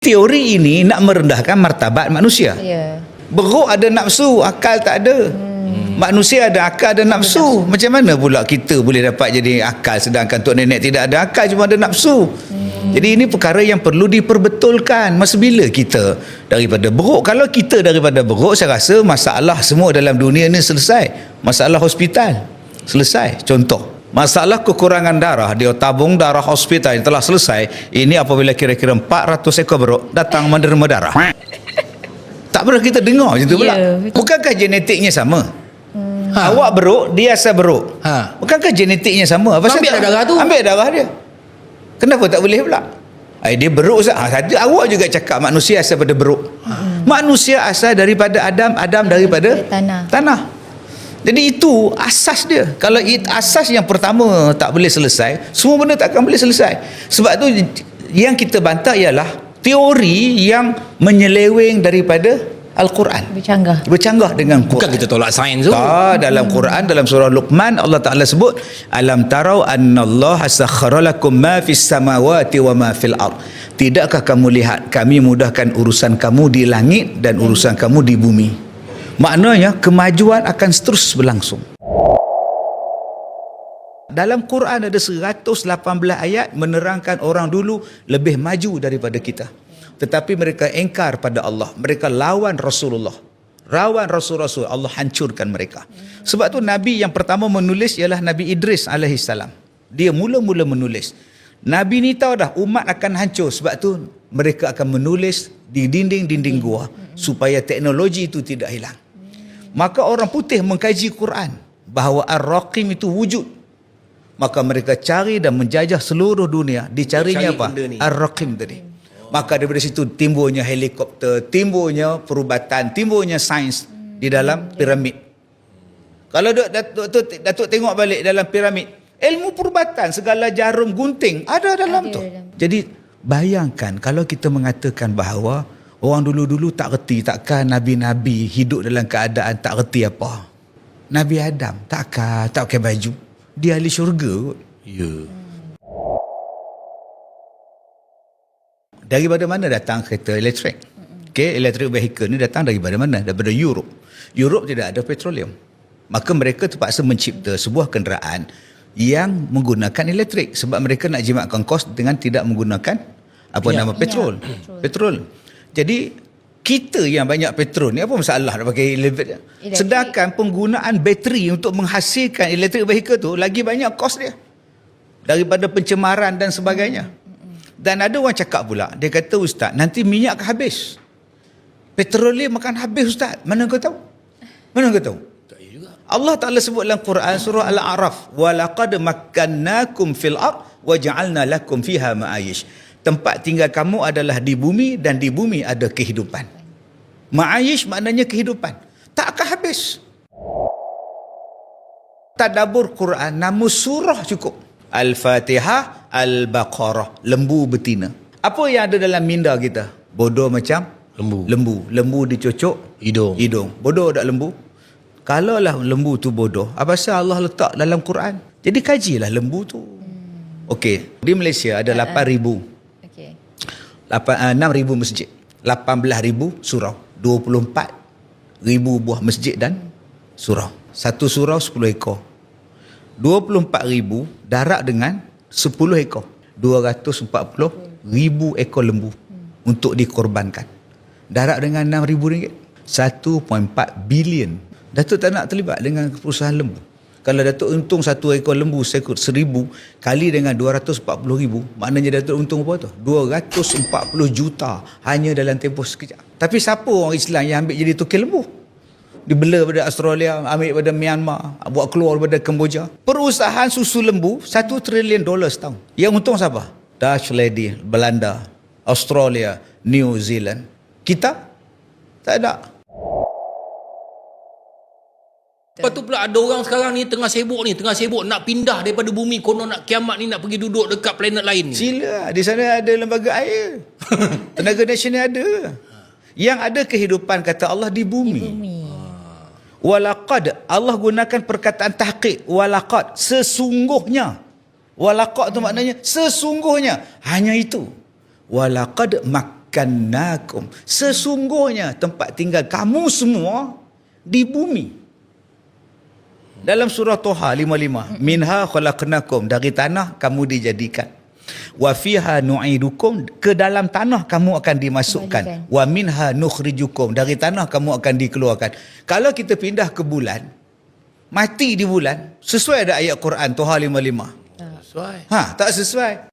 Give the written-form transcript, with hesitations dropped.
Teori ini nak merendahkan martabat manusia. Ya. Beruk ada nafsu, akal tak ada. Manusia ada akal, ada nafsu. Macam mana pula kita boleh dapat jadi akal sedangkan tok nenek tidak ada akal, cuma ada nafsu? Jadi ini perkara yang perlu diperbetulkan. Masa bila kita daripada beruk? Kalau kita daripada beruk, saya rasa masalah semua dalam dunia ni selesai. Masalah hospital selesai. Contoh, masalah kekurangan darah, dia tabung darah hospital yang telah selesai. Ini apabila kira-kira 400 ekor beruk datang menerima darah. Tak pernah kita dengar macam tu pula. Bukankah genetiknya sama? Awak beruk, dia asal beruk. Bukankah genetiknya sama? Apa ambil darah tu? Ambil darah dia. Kenapa tak boleh pula? Dia beruk Ustaz. Satu awak juga cakap manusia asal daripada beruk. Manusia asal daripada Adam, Adam daripada tanah. Jadi itu asas dia. Kalau asas yang pertama tak boleh selesai, semua benda tak akan boleh selesai. Sebab tu yang kita bantah ialah teori yang menyeleweng daripada Al-Quran. Bercanggah dengan Quran. Bukan kita tolak sains tu. Dalam Quran, dalam surah Luqman, Allah Ta'ala sebut, alam tarau annallaha sakhkhara lakum ma fis samawati wa ma fil ard. Tidakkah kamu lihat kami mudahkan urusan kamu di langit dan urusan kamu di bumi? Maknanya kemajuan akan terus berlangsung. Dalam Quran ada 118 ayat menerangkan orang dulu lebih maju daripada kita. Tetapi mereka engkar pada Allah. Mereka lawan Rasulullah. Lawan Rasul-Rasul. Allah hancurkan mereka. Sebab tu Nabi yang pertama menulis ialah Nabi Idris alaihissalam. Dia mula-mula menulis. Nabi ni tahu dah umat akan hancur. Sebab tu mereka akan menulis di dinding-dinding gua supaya teknologi itu tidak hilang. Maka orang putih mengkaji Quran bahawa Ar-Raqim itu wujud. Maka mereka cari dan menjajah seluruh dunia. Dicarinya apa? Ar-Raqim tadi. Maka daripada situ timbulnya helikopter, timbulnya perubatan, timbulnya sains di dalam piramid. Kalau Datuk tengok balik dalam piramid, ilmu perubatan, segala jarum gunting ada dalam tu. Jadi bayangkan kalau kita mengatakan bahawa orang dulu-dulu tak reti, takkan Nabi-Nabi hidup dalam keadaan tak reti apa. Nabi Adam tak pakai baju, dia ahli syurga kot. Ya. Daripada mana datang kereta elektrik? Okay, electric vehicle ni datang daripada mana? Daripada Europe. Europe tidak ada petroleum. Maka mereka terpaksa mencipta sebuah kenderaan yang menggunakan elektrik. Sebab mereka nak jimatkan kos dengan tidak menggunakan petrol. Petrol. Jadi kita yang banyak petrol ni apa masalah nak pakai elektrik? Sedangkan penggunaan bateri untuk menghasilkan electric vehicle tu lagi banyak kos dia daripada pencemaran dan sebagainya. Dan ada orang cakap pula, dia kata, Ustaz, nanti minyak akan habis. Petroleum akan habis, Ustaz. Mana kau tahu? Tak juga. Allah Ta'ala sebut dalam Quran surah Al-A'raf, وَلَقَدْ مَكَّنَّاكُمْ فِي الْأَرْضِ وَجَعَلْنَا لَكُمْ فِيهَا مَعَيِّشْ. Tempat tinggal kamu adalah di bumi dan di bumi ada kehidupan. Ma'ayish maknanya kehidupan. Tak akan habis. Tadabbur Quran, nama surah cukup. Al-Fatihah, Al-Baqarah, lembu betina. Apa yang ada dalam minda kita? Bodoh macam lembu. Lembu dicocok hidung. Bodoh tak lembu? Kalaulah lembu tu bodoh, apa pasal Allah letak dalam Quran? Jadi kajilah lembu tu. Okey, di Malaysia ada 8,000. Okey. 6,000 masjid, 18,000 surau, 24,000 buah masjid dan surau. Satu surau 10 ekor. 24,000 darat dengan 10 ekor. 240,000 ekor lembu untuk dikorbankan. Darat dengan RM6,000. 1.4 bilion. Datuk tak nak terlibat dengan perusahaan lembu. Kalau Datuk untung satu ekor lembu 1,000 kali dengan 240,000, maknanya Datuk untung apa tu? 240 juta hanya dalam tempoh sekejap. Tapi siapa orang Islam yang ambil jadi tukang lembu? Dibela pada Australia, ambil pada Myanmar, buat keluar daripada Kemboja. Perusahaan susu lembu $1 trilion setahun. Yang untung siapa? Dutch Lady, Belanda, Australia, New Zealand. Kita? Tak ada. Lepas tu pula ada orang sekarang ni tengah sibuk nak pindah daripada bumi, konon nak kiamat ni, nak pergi duduk dekat planet lain ni. Sila, di sana ada lembaga air. Tenaga nasional ada. Yang ada kehidupan kata Allah di bumi. Walaqad, Allah gunakan perkataan tahqiq. Walaqad, sesungguhnya. Walaqad tu maknanya sesungguhnya. Hanya itu. Walaqad makkannakum. Sesungguhnya tempat tinggal kamu semua di bumi. Dalam surah Toha 55, minha khalaqnakum, dari tanah kamu dijadikan. Wa fiha nu'idukum, ke dalam tanah kamu akan dimasukkan. Wa minha nukhrijukum, dari tanah kamu akan dikeluarkan. Kalau kita pindah ke bulan, mati di bulan, sesuai ada ayat Quran Toha 55? Sesuai. Tak sesuai.